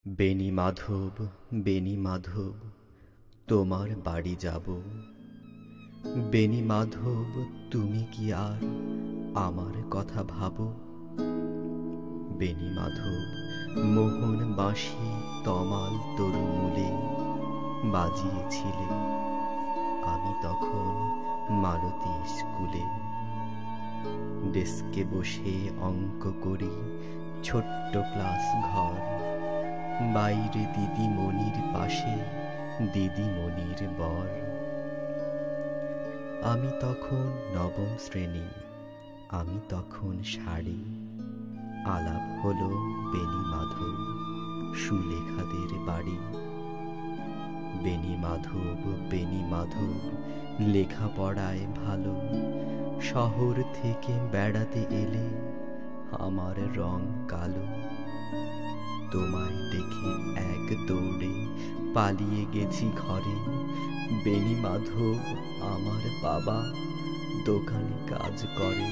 বেনি মাধব, বেনি মাধব, তোমার বাড়ি যাব। বেনি মাধব, তুমি কি আর আমার কথা ভাবো? বেনি মাধব, মোহন বাঁশি তমাল তরুমূলে বাজিয়েছিলে, আমি তখন মালতী স্কুলে। ডেস্কে বসে অঙ্ক করি, ছোট্ট ক্লাস ঘর, বাইরে দিদিমণির পাশে দিদিমণির বর। আমি তখন নবম শ্রেণী, আমি তখন শাড়ি। আলাপ হলো বেনি মাধব, সুলেখাদের বাড়ি। বেনি মাধব, বেনি মাধব, লেখাপড়ায় ভালো, শহর থেকে বেড়াতে এলে আমার রং কালো। তোমায় দেখে এক দৌড়ে পালিয়ে গেছি ঘরে। বেনি মাধব, আমার বাবা দোকানে কাজ করে।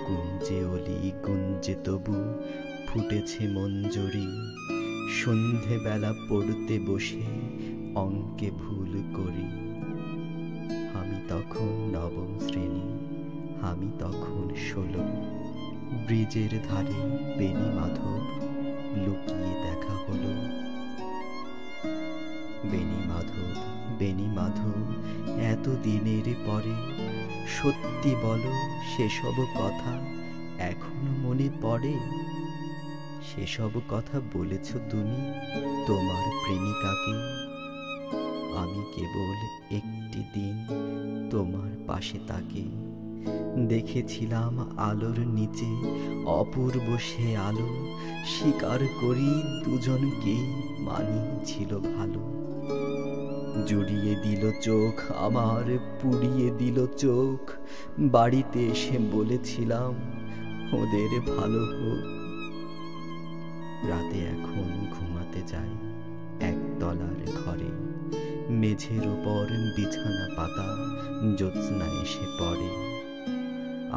গুঞ্জে অলি গুঞ্জে তবু ফুটেছে মঞ্জরি, সন্ধেবেলা পড়তে বসে অঙ্কে ভুল করি। আমি তখন নবম শ্রেণী, আমি তখন 16। ব্রিজের ধারে বেনি মাধব, লুকিয়ে দেখা হলো। বেনি মাধব, বেনি মাধব, এত দিনের পরে সত্যি বলো, সেসব কথা এখনো মনে পড়ে? সেসব কথা বলেছ তুমি তোমার প্রেমিকাকে? আমি কেবল একটি দিন তোমার পাশে তাকে দেখেছিলাম, আলোর নিচে অপূর্ব সে আলো। স্বীকার করি দুজনকেই মানিয়েছিল ভালো। জুড়িয়ে দিল চোখ আমার, পুড়িয়ে দিল চোখ। বাড়িতে এসে বলেছিলাম ওদের ভালো হোক। রাতে এখন ঘুমাতে যাই একতলার ঘরে, মেঝের ওপর বিছানা পাতা, জ্যোৎস্না এসে পড়ে।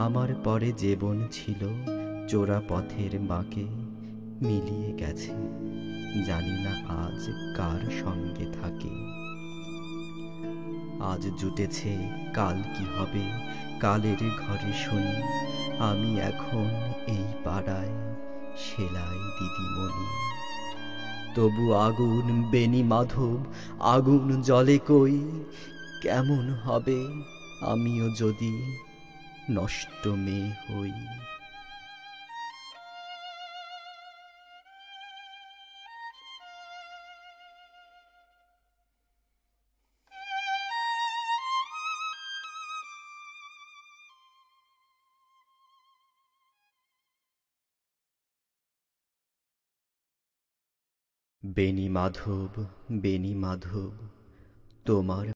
আমার পরে যে বোন ছিল চোরা পথের বাঁকে মিলিয়ে গেছে, জানি না আজ কার সঙ্গে থাকে। আজ জুটেছে, কাল কি হবে কালের ঘরে শুনি। আমি এখন এই পাড়ায় সেলাই দিদিমণি। তবু আগুন বেনি মাধব, আগুন জ্বলে কই। কেমন হবে আমিও যদি নষ্ট মেয়ে হই। বেনি মাধব, বেনি মাধব, তোমার